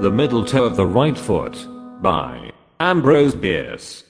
The middle toe of the right foot. By Ambrose Bierce.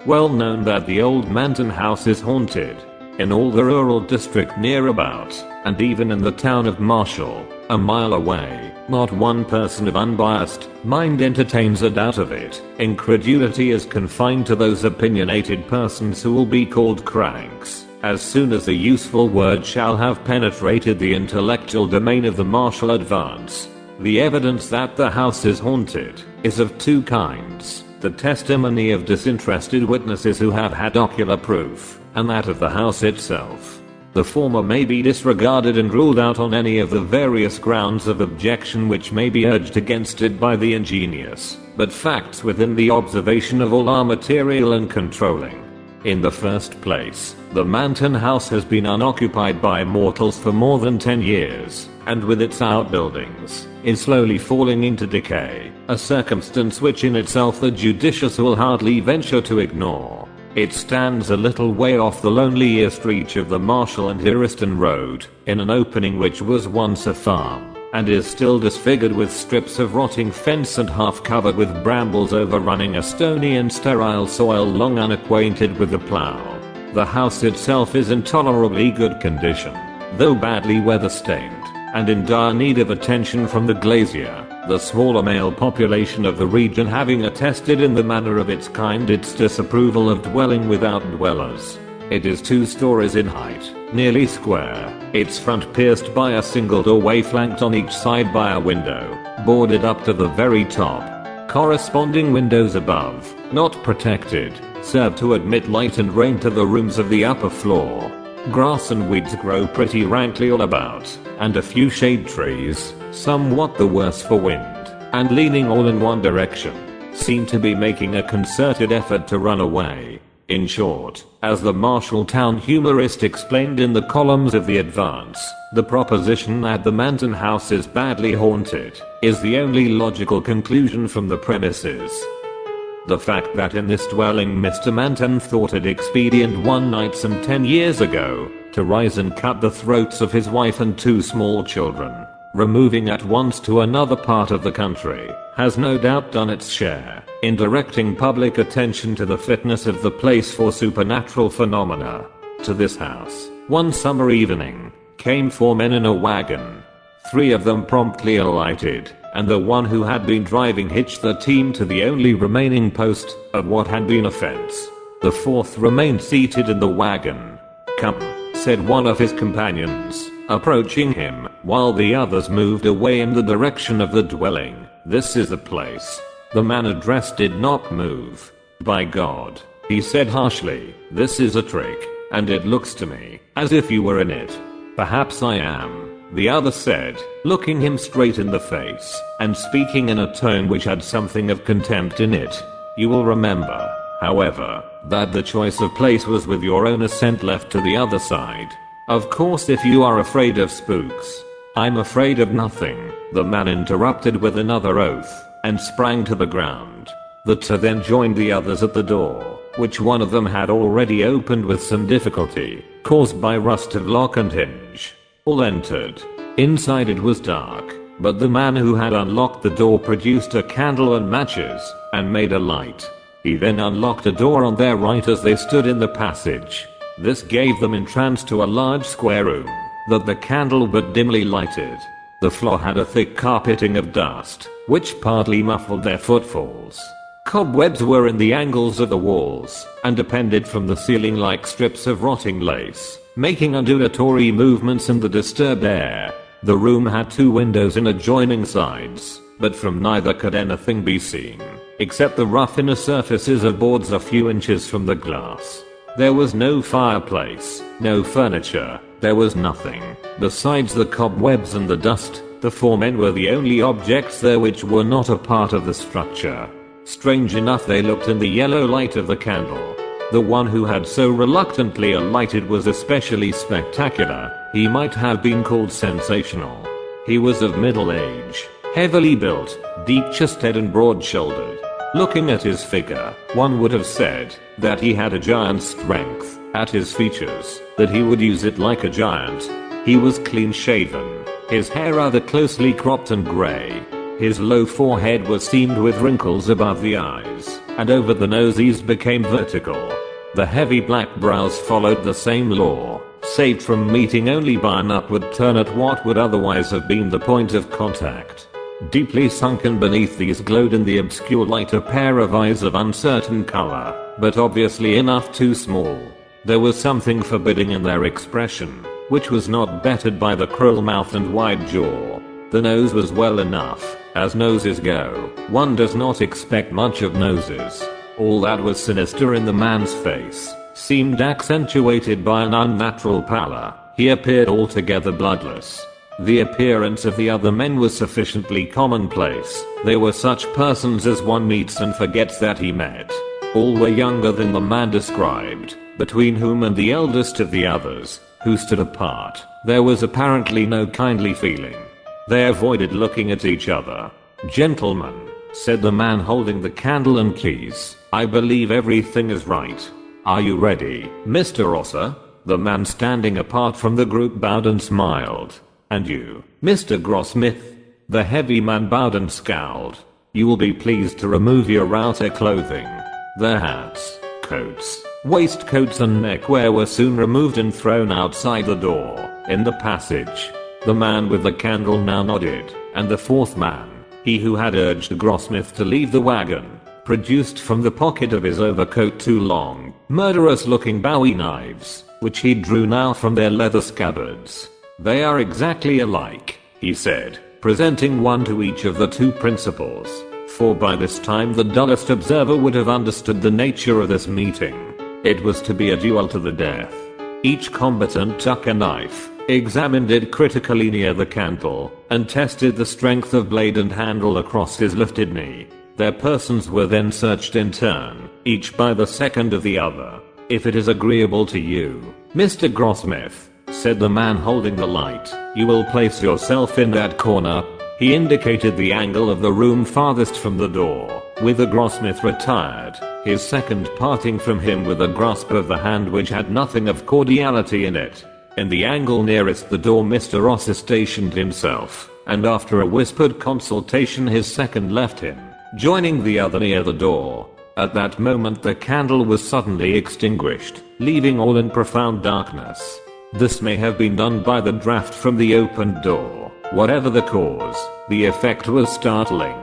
Well known that the old Manton house is haunted. In all the rural district near about, and even in the town of Marshall, a mile away, not one person of unbiased mind entertains a doubt of it. Incredulity is confined to those opinionated persons who will be called cranks as soon as the useful word shall have penetrated the intellectual domain of the Marshall advance. The evidence that the house is haunted is of two kinds: the testimony of disinterested witnesses who have had ocular proof, and that of the house itself. The former may be disregarded and ruled out on any of the various grounds of objection which may be urged against it by the ingenious, but facts within the observation of all are material and controlling. In the first place, the Manton house has been unoccupied by mortals for more than 10 years, and with its outbuildings, is slowly falling into decay, a circumstance which in itself the judicious will hardly venture to ignore. It stands a little way off the loneliest reach of the Marshall and Hieriston Road, in an opening which was once a farm, and is still disfigured with strips of rotting fence and half covered with brambles overrunning a stony and sterile soil long unacquainted with the plow. The house itself is in tolerably good condition, though badly weather-stained, and in dire need of attention from the glazier, the smaller male population of the region having attested in the manner of its kind its disapproval of dwelling without dwellers. It is 2 stories in height, nearly square, its front pierced by a single doorway flanked on each side by a window, boarded up to the very top. Corresponding windows above, not protected, serve to admit light and rain to the rooms of the upper floor. Grass and weeds grow pretty rankly all about, and a few shade trees, somewhat the worse for wind, and leaning all in one direction, seem to be making a concerted effort to run away. In short, as the Marshalltown humorist explained in the columns of the Advance, the proposition that the Manton house is badly haunted is the only logical conclusion from the premises. The fact that in this dwelling Mr. Manton thought it expedient one night some 10 years ago to rise and cut the throats of his wife and 2 small children, removing at once to another part of the country, has no doubt done its share in directing public attention to the fitness of the place for supernatural phenomena. To this house, one summer evening, came 4 men in a wagon. 3 of them promptly alighted, and the one who had been driving hitched the team to the only remaining post of what had been a fence. The 4th remained seated in the wagon. "Come," said one of his companions, approaching him, while the others moved away in the direction of the dwelling. "This is the place." The man addressed did not move. "By God," he said harshly, "this is a trick, and it looks to me as if you were in it." "Perhaps I am," the other said, looking him straight in the face, and speaking in a tone which had something of contempt in it. "You will remember, however, that the choice of place was with your own assent left to the other side. Of course if you are afraid of spooks—" "I'm afraid of nothing," the man interrupted with another oath, and sprang to the ground. The 2 then joined the others at the door, which one of them had already opened with some difficulty, caused by rust of lock and hinge. All entered. Inside it was dark, but the man who had unlocked the door produced a candle and matches, and made a light. He then unlocked a door on their right as they stood in the passage. This gave them entrance to a large square room, that the candle but dimly lighted. The floor had a thick carpeting of dust, which partly muffled their footfalls. Cobwebs were in the angles of the walls, and depended from the ceiling like strips of rotting lace, making undulatory movements in the disturbed air. The room had 2 windows in adjoining sides, but from neither could anything be seen, except the rough inner surfaces of boards a few inches from the glass. There was no fireplace, no furniture, there was nothing. Besides the cobwebs and the dust, the 4 men were the only objects there which were not a part of the structure. Strange enough they looked in the yellow light of the candle. The one who had so reluctantly alighted was especially spectacular. He might have been called sensational. He was of middle age, heavily built, deep-chested and broad-shouldered. Looking at his figure, one would have said that he had a giant's strength, at his features, that he would use it like a giant. He was clean shaven, his hair rather closely cropped and grey. His low forehead was seamed with wrinkles above the eyes, and over the nose these became vertical. The heavy black brows followed the same law, saved from meeting only by an upward turn at what would otherwise have been the point of contact. Deeply sunken beneath these glowed in the obscure light a pair of eyes of uncertain color, but obviously enough too small. There was something forbidding in their expression, which was not bettered by the cruel mouth and wide jaw. The nose was well enough, as noses go. One does not expect much of noses. All that was sinister in the man's face seemed accentuated by an unnatural pallor. He appeared altogether bloodless. The appearance of the other men was sufficiently commonplace. They were such persons as one meets and forgets that he met. All were younger than the man described, between whom and the eldest of the others, who stood apart, there was apparently no kindly feeling. They avoided looking at each other. "Gentlemen," said the man holding the candle and keys, "I believe everything is right. Are you ready, Mr. Rosser?" The man standing apart from the group bowed and smiled. "And you, Mr. Grossmith?" The heavy man bowed and scowled. "You will be pleased to remove your outer clothing." Their hats, coats, waistcoats and neckwear were soon removed and thrown outside the door. In the passage, the man with the candle now nodded, and the fourth man, he who had urged Grossmith to leave the wagon, produced from the pocket of his overcoat two long, murderous-looking Bowie knives, which he drew now from their leather scabbards. "They are exactly alike," he said, presenting one to each of the two principals, for by this time the dullest observer would have understood the nature of this meeting. It was to be a duel to the death. Each combatant took a knife, examined it critically near the candle, and tested the strength of blade and handle across his lifted knee. Their persons were then searched in turn, each by the second of the other. "If it is agreeable to you, Mr. Grossmith," said the man holding the light, "you will place yourself in that corner." He indicated the angle of the room farthest from the door, whither Grossmith retired, his second parting from him with a grasp of the hand which had nothing of cordiality in it. In the angle nearest the door Mr. Rosser stationed himself, and after a whispered consultation his second left him, joining the other near the door. At that moment the candle was suddenly extinguished, leaving all in profound darkness. This may have been done by the draft from the opened door. Whatever the cause, the effect was startling.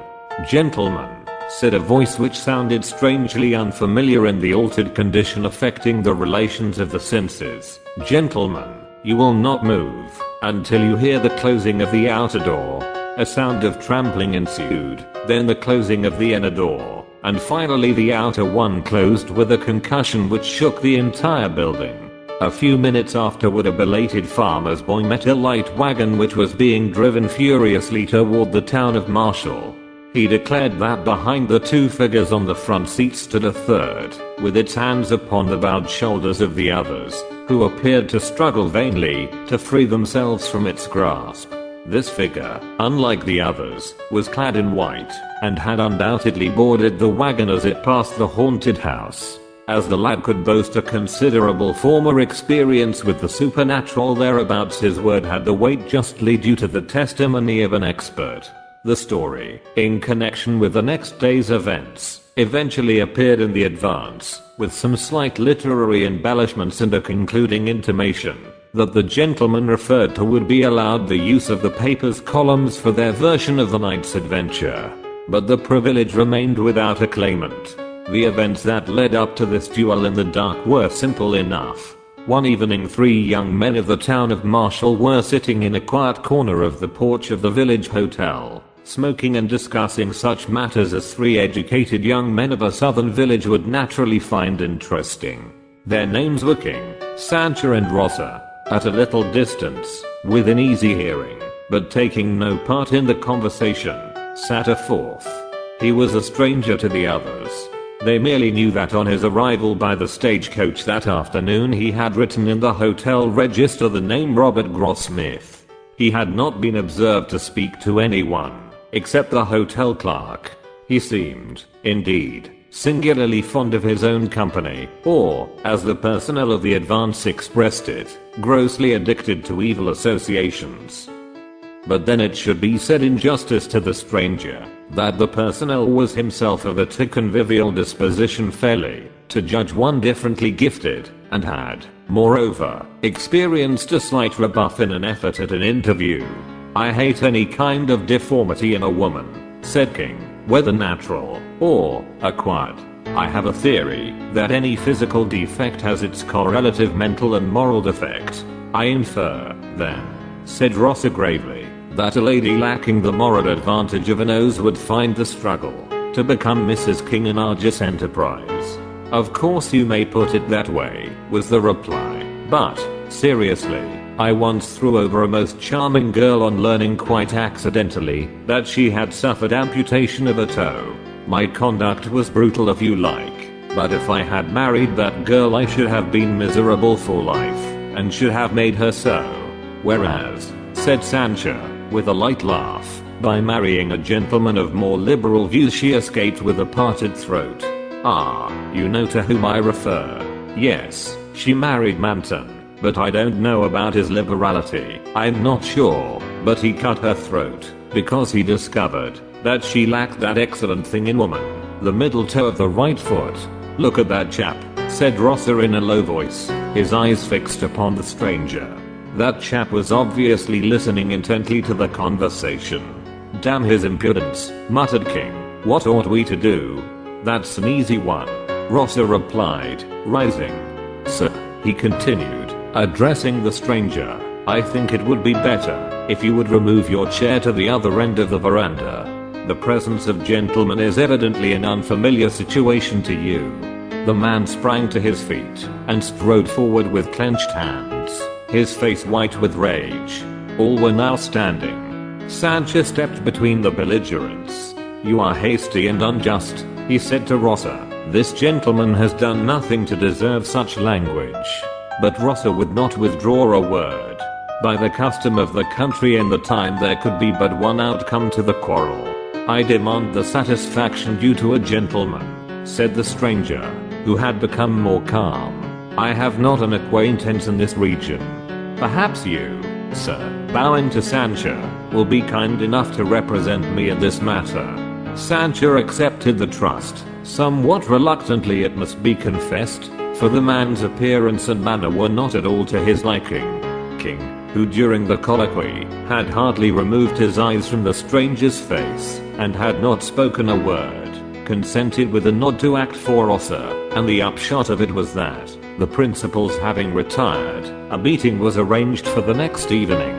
"Gentlemen," said a voice which sounded strangely unfamiliar in the altered condition affecting the relations of the senses. "Gentlemen, you will not move until you hear the closing of the outer door." A sound of trampling ensued, then the closing of the inner door, and finally the outer one closed with a concussion which shook the entire building. A few minutes afterward a belated farmer's boy met a light wagon which was being driven furiously toward the town of Marshall. He declared that behind the two figures on the front seat stood a third, with its hands upon the bowed shoulders of the others, who appeared to struggle vainly to free themselves from its grasp. This figure, unlike the others, was clad in white, and had undoubtedly boarded the wagon as it passed the haunted house. As the lad could boast a considerable former experience with the supernatural thereabouts, his word had the weight justly due to the testimony of an expert. The story, in connection with the next day's events, eventually appeared in the advance, with some slight literary embellishments and a concluding intimation that the gentleman referred to would be allowed the use of the paper's columns for their version of the night's adventure. But the privilege remained without a claimant. The events that led up to this duel in the dark were simple enough. One evening 3 young men of the town of Marshall were sitting in a quiet corner of the porch of the village hotel, smoking and discussing such matters as 3 educated young men of a southern village would naturally find interesting. Their names were King, Sancher and Rosser. At a little distance, within easy hearing, but taking no part in the conversation, sat a fourth. He was a stranger to the others. They merely knew that on his arrival by the stagecoach that afternoon he had written in the hotel register the name Robert Grossmith. He had not been observed to speak to anyone, except the hotel clerk. He seemed, indeed, singularly fond of his own company, or, as the personnel of the advance expressed it, grossly addicted to evil associations. But then it should be said in justice to the stranger, that the personnel was himself of a convivial disposition fairly, to judge one differently gifted, and had, moreover, experienced a slight rebuff in an effort at an interview. "I hate any kind of deformity in a woman," said King, "whether natural, or acquired. I have a theory that any physical defect has its correlative mental and moral defect. I infer, then," said Rosser gravely, "that a lady lacking the moral advantage of a nose would find the struggle to become Mrs. King an arduous enterprise." "Of course you may put it that way," was the reply, "but, seriously, I once threw over a most charming girl on learning quite accidentally that she had suffered amputation of a toe. My conduct was brutal if you like, but if I had married that girl I should have been miserable for life, and should have made her so. Whereas," said Sancho, with a light laugh, "by marrying a gentleman of more liberal views she escaped with a parted throat." "Ah, you know to whom I refer." "Yes, she married Manton. But I don't know about his liberality. I'm not sure, but he cut her throat, because he discovered that she lacked that excellent thing in woman, the middle toe of the right foot. Look at that chap," said Rosser in a low voice, his eyes fixed upon the stranger. That chap was obviously listening intently to the conversation. "Damn his impudence," muttered King. "What ought we to do?" "That's an easy one," Rosser replied, rising. "Sir," he continued, addressing the stranger, "I think it would be better if you would remove your chair to the other end of the veranda. The presence of gentlemen is evidently an unfamiliar situation to you." The man sprang to his feet and strode forward with clenched hands, his face white with rage. All were now standing. Sancho stepped between the belligerents. "You are hasty and unjust," he said to Rosser. "This gentleman has done nothing to deserve such language." But Rosser would not withdraw a word. By the custom of the country and the time there could be but one outcome to the quarrel. "I demand the satisfaction due to a gentleman," said the stranger, who had become more calm. "I have not an acquaintance in this region. Perhaps you, sir," bowing to Sancho, "will be kind enough to represent me in this matter." Sancho accepted the trust, somewhat reluctantly it must be confessed, for the man's appearance and manner were not at all to his liking. King, who during the colloquy had hardly removed his eyes from the stranger's face and had not spoken a word, consented with a nod to act for Rosser, and the upshot of it was that, the principals having retired, a meeting was arranged for the next evening.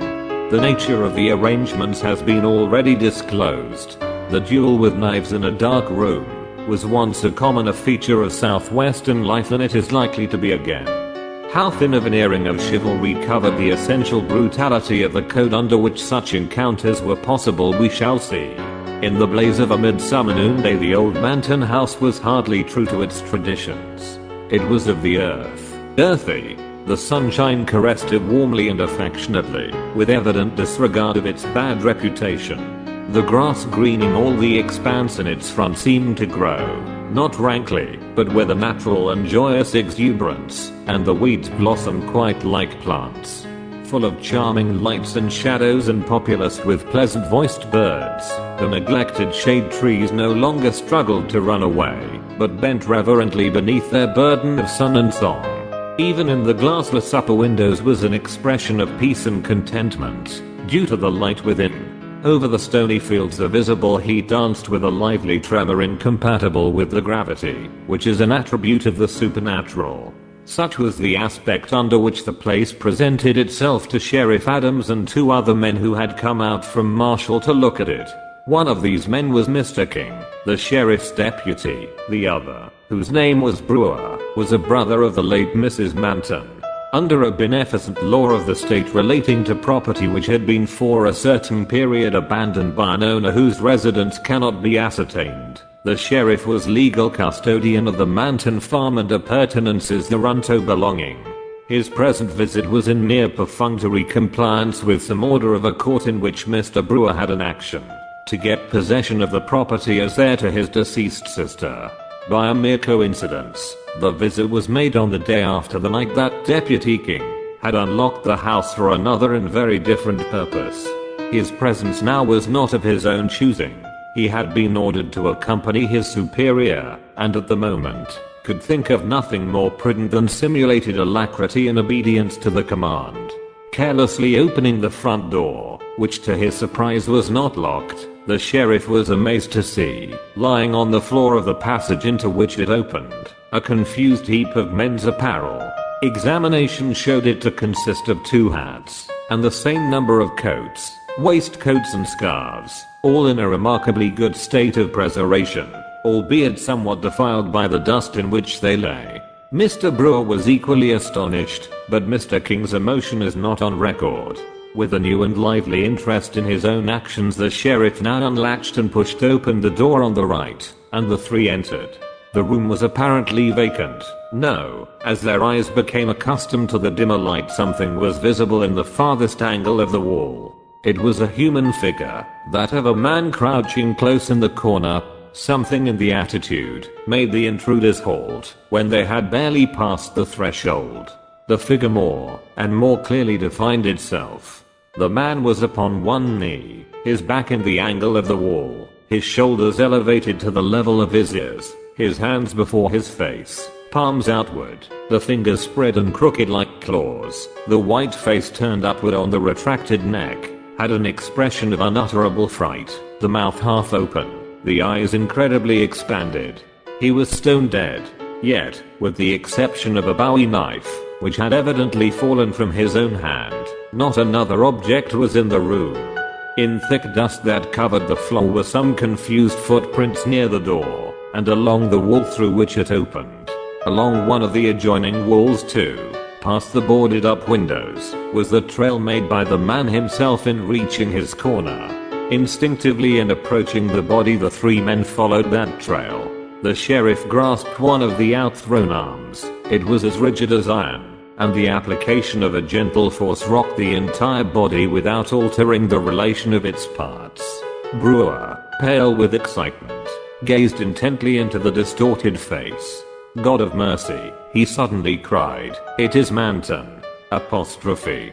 The nature of the arrangements has been already disclosed. The duel with knives in a dark room was once a commoner feature of southwestern life than it is likely to be again. How thin a veneering of chivalry covered the essential brutality of the code under which such encounters were possible we shall see. In the blaze of a midsummer noonday the old Manton house was hardly true to its traditions. It was of the earth, earthy. The sunshine caressed it warmly and affectionately, with evident disregard of its bad reputation. The grass greening all the expanse in its front seemed to grow, not rankly, but with a natural and joyous exuberance, and the weeds blossomed quite like plants. Full of charming lights and shadows and populous with pleasant-voiced birds, the neglected shade trees no longer struggled to run away, but bent reverently beneath their burden of sun and song. Even in the glassless upper windows was an expression of peace and contentment, due to the light within. Over the stony fields the visible heat danced with a lively tremor incompatible with the gravity, which is an attribute of the supernatural. Such was the aspect under which the place presented itself to Sheriff Adams and two other men who had come out from Marshall to look at it. One of these men was Mr. King, the sheriff's deputy. The other, whose name was Brewer, was a brother of the late Mrs. Manton. Under a beneficent law of the state relating to property which had been for a certain period abandoned by an owner whose residence cannot be ascertained, the sheriff was legal custodian of the Manton farm and appurtenances thereunto belonging. His present visit was in mere perfunctory compliance with some order of a court in which Mr. Brewer had an action to get possession of the property as heir to his deceased sister. By a mere coincidence, the visit was made on the day after the night that Deputy King had unlocked the house for another and very different purpose. His presence now was not of his own choosing. He had been ordered to accompany his superior, and at the moment, could think of nothing more prudent than simulated alacrity and obedience to the command. Carelessly opening the front door, which to his surprise was not locked, the sheriff was amazed to see, lying on the floor of the passage into which it opened, a confused heap of men's apparel. Examination showed it to consist of 2 hats, and the same number of coats, waistcoats and scarves, all in a remarkably good state of preservation, albeit somewhat defiled by the dust in which they lay. Mr. Brewer was equally astonished, but Mr. King's emotion is not on record. With a new and lively interest in his own actions, the sheriff now unlatched and pushed open the door on the right, and the 3 entered. The room was apparently vacant. No, as their eyes became accustomed to the dimmer light, something was visible in the farthest angle of the wall. It was a human figure, that of a man crouching close in the corner. Something in the attitude made the intruders halt when they had barely passed the threshold. The figure more and more clearly defined itself. The man was upon one knee, his back in the angle of the wall, his shoulders elevated to the level of his ears, his hands before his face, palms outward, the fingers spread and crooked like claws. The white face turned upward on the retracted neck had an expression of unutterable fright, the mouth half open, the eyes incredibly expanded. He was stone dead, yet, with the exception of a Bowie knife, which had evidently fallen from his own hand, not another object was in the room. In thick dust that covered the floor were some confused footprints near the door, and along the wall through which it opened. Along one of the adjoining walls too, past the boarded up windows, was the trail made by the man himself in reaching his corner. Instinctively in approaching the body, the 3 men followed that trail. The sheriff grasped one of the outthrown arms. It was as rigid as iron, and the application of a gentle force rocked the entire body without altering the relation of its parts. Brewer, pale with excitement, gazed intently into the distorted face. "God of mercy," he suddenly cried, "it is Manton." Apostrophe.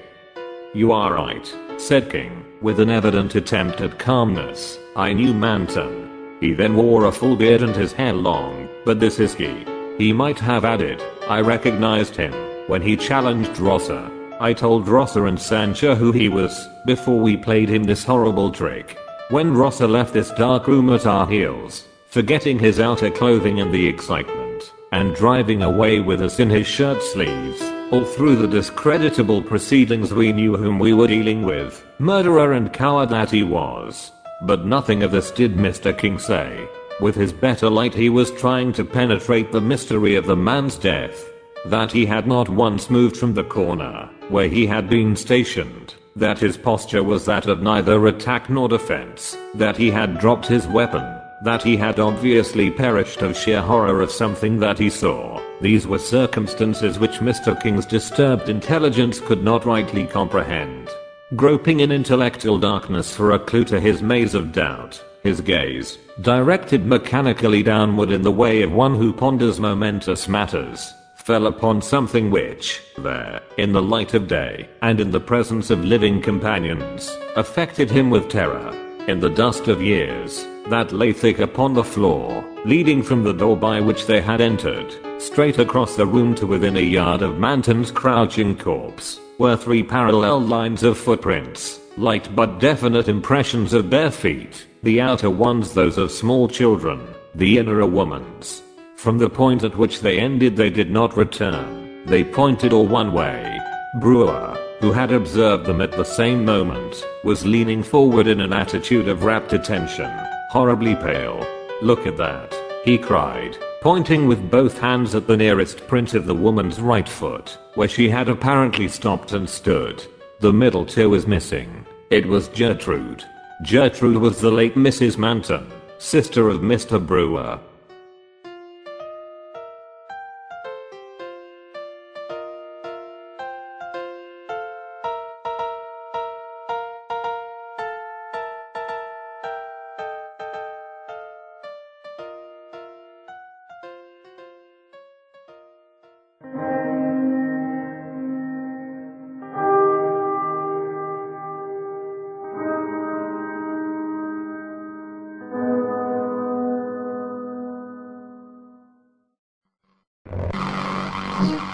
"You are right," said King, with an evident attempt at calmness. "I knew Manton. He then wore a full beard and his hair long, but this is he." He might have added, "I recognized him when he challenged Rosser. I told Rosser and Sancha who he was before we played him this horrible trick. When Rosser left this dark room at our heels, forgetting his outer clothing in the excitement, and driving away with us in his shirt sleeves, all through the discreditable proceedings we knew whom we were dealing with, murderer and coward that he was. But nothing of this did Mr. King say. With his better light he was trying to penetrate the mystery of the man's death. That he had not once moved from the corner where he had been stationed. That his posture was that of neither attack nor defense. That he had dropped his weapon. That he had obviously perished of sheer horror of something that he saw. These were circumstances which Mr. King's disturbed intelligence could not rightly comprehend. Groping in intellectual darkness for a clue to his maze of doubt, his gaze, directed mechanically downward in the way of one who ponders momentous matters, fell upon something which, there, in the light of day, and in the presence of living companions, affected him with terror. In the dust of years, that lay thick upon the floor, leading from the door by which they had entered, straight across the room to within a yard of Manton's crouching corpse, were 3 parallel lines of footprints, light but definite impressions of bare feet, the outer ones those of small children, the inner a woman's. From the point at which they ended they did not return, they pointed all one way. Brewer, who had observed them at the same moment, was leaning forward in an attitude of rapt attention, horribly pale. "Look at that," he cried, pointing with both hands at the nearest print of the woman's right foot, where she had apparently stopped and stood. "The middle toe is missing. It was Gertrude. Gertrude was the late Mrs. Manton, sister of Mr. Brewer." Bye.